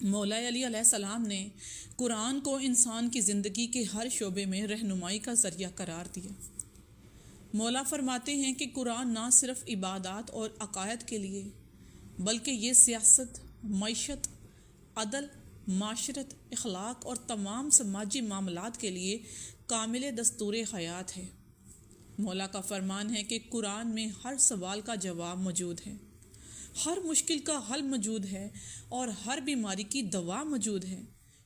मौला अली अलैहिस्सलाम ने कुरान को इंसान की ज़िंदगी के हर शोबे में रहनुमाई का ज़रिया करार दिया। मौला फरमाते हैं कि कुरान ना सिर्फ इबादत और अकायद के लिए बल्कि ये सियासत, मईशत, अदल, माशरत, इखलाक और तमाम समाजी मामलात के लिए कामिल दस्तूर हयात है। मौला का फरमान है कि कुरान में हर सवाल का जवाब मौजूद है, हर मुश्किल का हल मौजूद है और हर बीमारी की दवा मौजूद है,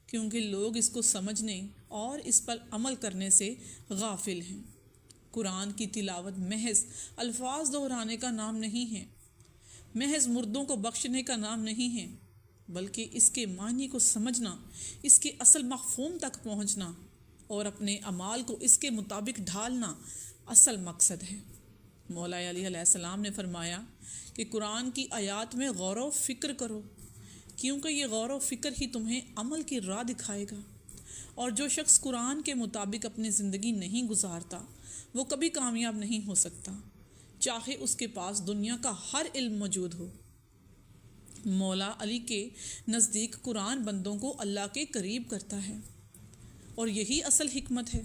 क्योंकि लोग इसको समझने और इस पर अमल करने से गाफिल हैं। कुरान की तिलावत महज अल्फाज दोहराने का नाम नहीं है, महज मुर्दों को बख्शने का नाम नहीं है, बल्कि इसके मानी को समझना, इसके असल मफ़हूम तक पहुँचना और अपने अमाल को इसके मुताबिक ढालना असल मकसद है। मौला अली अलैहिस्सलाम ने फरमाया कि कुरान की आयात में गौर व फिक्र करो, क्योंकि ये गौर व फिक्र ही तुम्हें अमल की राह दिखाएगा। और जो शख्स कुरान के मुताबिक अपनी ज़िंदगी नहीं गुजारता वो कभी कामयाब नहीं हो सकता, चाहे उसके पास दुनिया का हर इल्म मौजूद हो। मौला अली के नज़दीक कुरान बंदों को अल्लाह के करीब करता है और यही असल हिकमत है,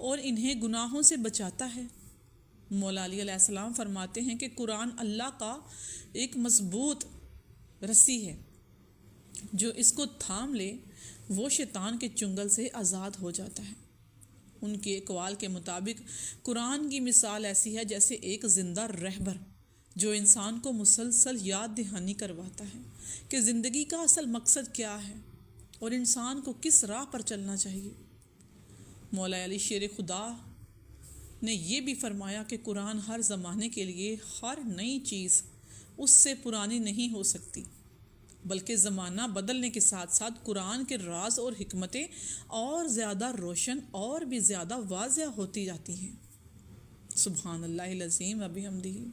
और इन्हें गुनाहों से बचाता है। मौला अली अलैहिस्सलाम फरमाते हैं कि कुरान अल्लाह का एक मजबूत रस्सी है, जो इसको थाम ले वो शैतान के चुंगल से आज़ाद हो जाता है। उनके अक़वाल के मुताबिक कुरान की मिसाल ऐसी है जैसे एक ज़िंदा रहबर जो इंसान को मुसलसल याद दहानी करवाता है कि ज़िंदगी का असल मकसद क्या है और इंसान को किस राह पर चलना चाहिए। मौला अली शेर खुदा ने यह भी फरमाया कि कुरान हर ज़माने के लिए हर नई चीज़ उससे पुरानी नहीं हो सकती, बल्कि ज़माना बदलने के साथ साथ कुरान के राज और हिकमतें और ज़्यादा रोशन और भी ज़्यादा वाज़िया होती जाती हैं। सुब्हानल्लाहिल अज़ीम व बिहम्दिही।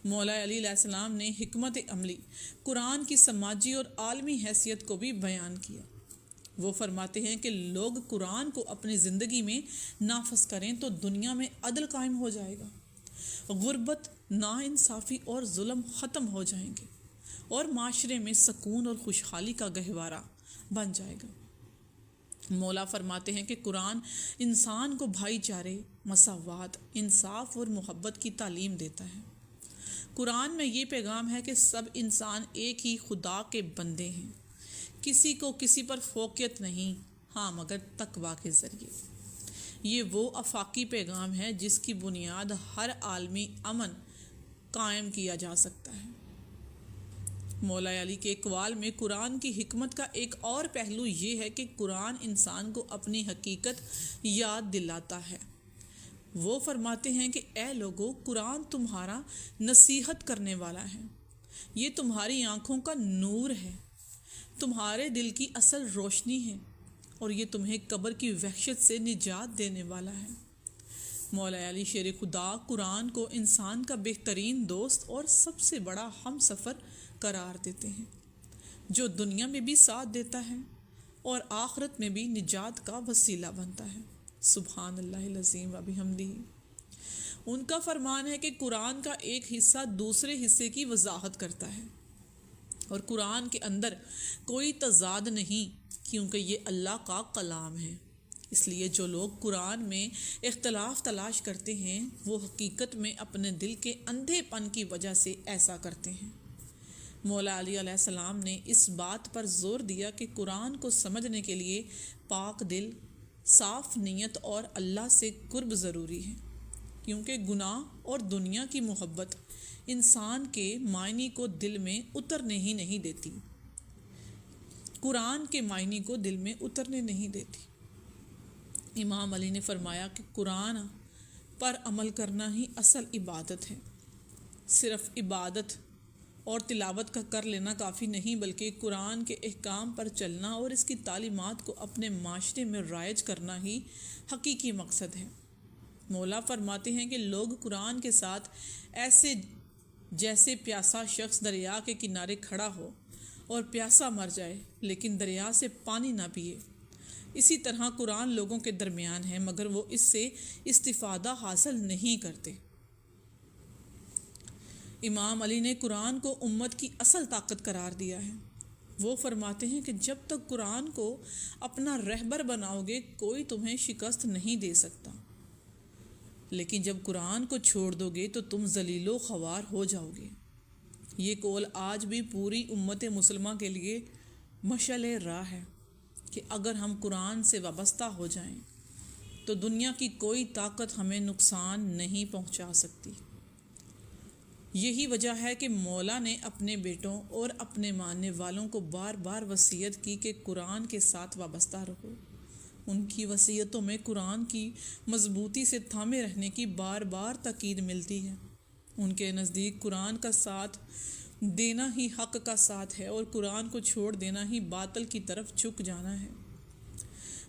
मौला अली अलैहिस्सलाम ने हिकमत अमली कुरान की समाजी और आलमी हैसियत को भी बयान किया। वो फरमाते हैं कि लोग कुरान को अपनी ज़िंदगी में नाफज करें तो दुनिया में अदल कायम हो जाएगा, गुर्बत, नाइंसाफ़ी और जुल्म ख़त्म हो जाएंगे और माशरे में सकून और खुशहाली का गहवारा बन जाएगा। मौला फरमाते हैं कि कुरान इंसान को भाईचारे, मसावात, इंसाफ और मोहब्बत की तालीम देता है। कुरान में ये पैगाम है कि सब इंसान एक ही खुदा के बंदे हैं, किसी को किसी पर फोकियत नहीं, हाँ मगर तकवा के ज़रिए। ये वो आफाकी पैगाम है जिसकी बुनियाद हर आलमी अमन कायम किया जा सकता है। मौला अली के इकबाल में कुरान की हिकमत का एक और पहलू ये है कि कुरान इंसान को अपनी हकीकत याद दिलाता है। वो फरमाते हैं कि ए लोगो, कुरान तुम्हारा नसीहत करने वाला है, ये तुम्हारी आँखों का नूर है, तुम्हारे दिल की असल रोशनी है और ये तुम्हें कब्र की वहशत से निजात देने वाला है। मौला अली शेर खुदा कुरान को इंसान का बेहतरीन दोस्त और सबसे बड़ा हम सफ़र करार देते हैं, जो दुनिया में भी साथ देता है और आखिरत में भी निजात का वसीला बनता है। सुब्हानल्लाहिल अज़ीम व बिहम्दिही। उनका फरमान है कि कुरान का एक हिस्सा दूसरे हिस्से की वजाहत करता है और कुरान के अंदर कोई तज़ाद नहीं, क्योंकि ये अल्लाह का कलाम है। इसलिए जो लोग कुरान में इख्तलाफ तलाश करते हैं वो हकीकत में अपने दिल के अंधेपन की वजह से ऐसा करते हैं। मौला अली अलैहिस्सलाम ने इस बात पर जोर दिया कि कुरान को समझने के लिए पाक दिल, साफ़ नीयत और अल्लाह से कुर्ब ज़रूरी है, क्योंकि गुनाह और दुनिया की मोहब्बत इंसान के मायने को दिल में उतरने ही नहीं देती, कुरान के मायने को दिल में उतरने नहीं देती। इमाम अली ने फरमाया कि कुरान पर अमल करना ही असल इबादत है। सिर्फ इबादत और तिलावत का कर लेना काफ़ी नहीं, बल्कि कुरान के अहकाम पर चलना और इसकी तालीमात को अपने माशरे में राइज करना ही हकीकी मकसद है। मौला फरमाते हैं कि लोग कुरान के साथ ऐसे जैसे प्यासा शख्स दरिया के किनारे खड़ा हो और प्यासा मर जाए लेकिन दरिया से पानी ना पिए, इसी तरह कुरान लोगों के दरमियान है मगर वो इससे इस्तिफ़ादा हासिल नहीं करते। इमाम अली ने कुरान को उम्मत की असल ताकत करार दिया है। वो फरमाते हैं कि जब तक कुरान को अपना रहबर बनाओगे कोई तुम्हें शिकस्त नहीं दे सकता, लेकिन जब कुरान को छोड़ दोगे तो तुम जलीलो ख्वार हो जाओगे। ये कौल आज भी पूरी उम्मत मुसलमा के लिए मशअल राह है कि अगर हम कुरान से वाबस्ता हो जाएं तो दुनिया की कोई ताकत हमें नुकसान नहीं पहुंचा सकती। यही वजह है कि मौला ने अपने बेटों और अपने मानने वालों को बार बार वसीयत की कि कुरान के साथ वाबस्ता रहो। उनकी वसीयतों में कुरान की मजबूती से थामे रहने की बार बार ताकीद मिलती है। उनके नज़दीक कुरान का साथ देना ही हक़ का साथ है और कुरान को छोड़ देना ही बातिल की तरफ झुक जाना है।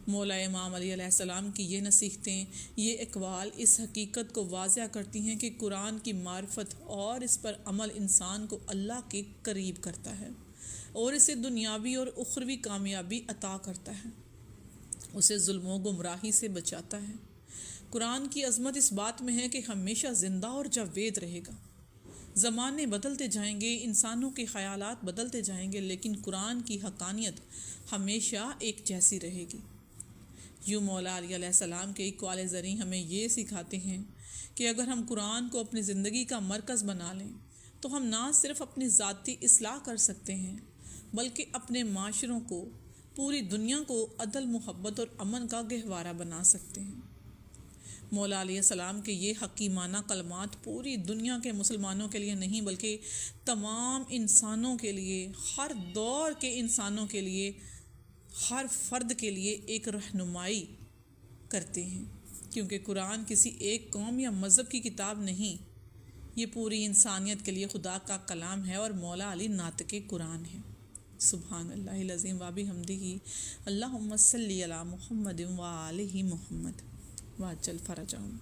मौला इमाम अली अलैहिस्सलाम की ये नसीहतें, ये इकवाल इस हकीकत को वाज़ह करती हैं कि कुरान की मार्फत और इस पर अमल इंसान को अल्लाह के करीब करता है और इसे दुनियावी और उखरवी कामयाबी अता करता है, उसे जुल्म गुमराही से बचाता है। कुरान की अज़मत इस बात में है कि हमेशा ज़िंदा और जावेद रहेगा। ज़माने बदलते जाएंगे, इंसानों के ख़यालात बदलते जाएंगे, लेकिन कुरान की हक़ानियत हमेशा एक जैसी रहेगी। यूँ मौला अली अलैहिस्सलाम के इक़वाल ज़री हमें ये सिखाते हैं कि अगर हम कुरान को अपनी ज़िंदगी का मरकज़ बना लें तो हम ना सिर्फ़ अपनी ज़ाती इस्लाह कर सकते हैं बल्कि अपने माशरों को, पूरी दुनिया को अदल, मोहब्बत और अमन का गहवारा बना सकते हैं। मौला अलैहिस्सलाम के ये हकीमाना कलमात पूरी दुनिया के मुसलमानों के लिए नहीं बल्कि तमाम इंसानों के लिए, हर दौर के इंसानों के लिए, हर फ़र्द के लिए एक रहनुमाई करते हैं, क्योंकि कुरान किसी एक कौम या मज़हब की किताब नहीं, ये पूरी इंसानियत के लिए खुदा का कलाम है और मौला अली नातिक़े कुरान है। सुभान अल्लाहिल अज़ीम व बिहम्दिही, अल्लाहुम्मा सल्लि अला मुहम्मद व आलिहि मुहम्मद वाजल फ़रजहुम।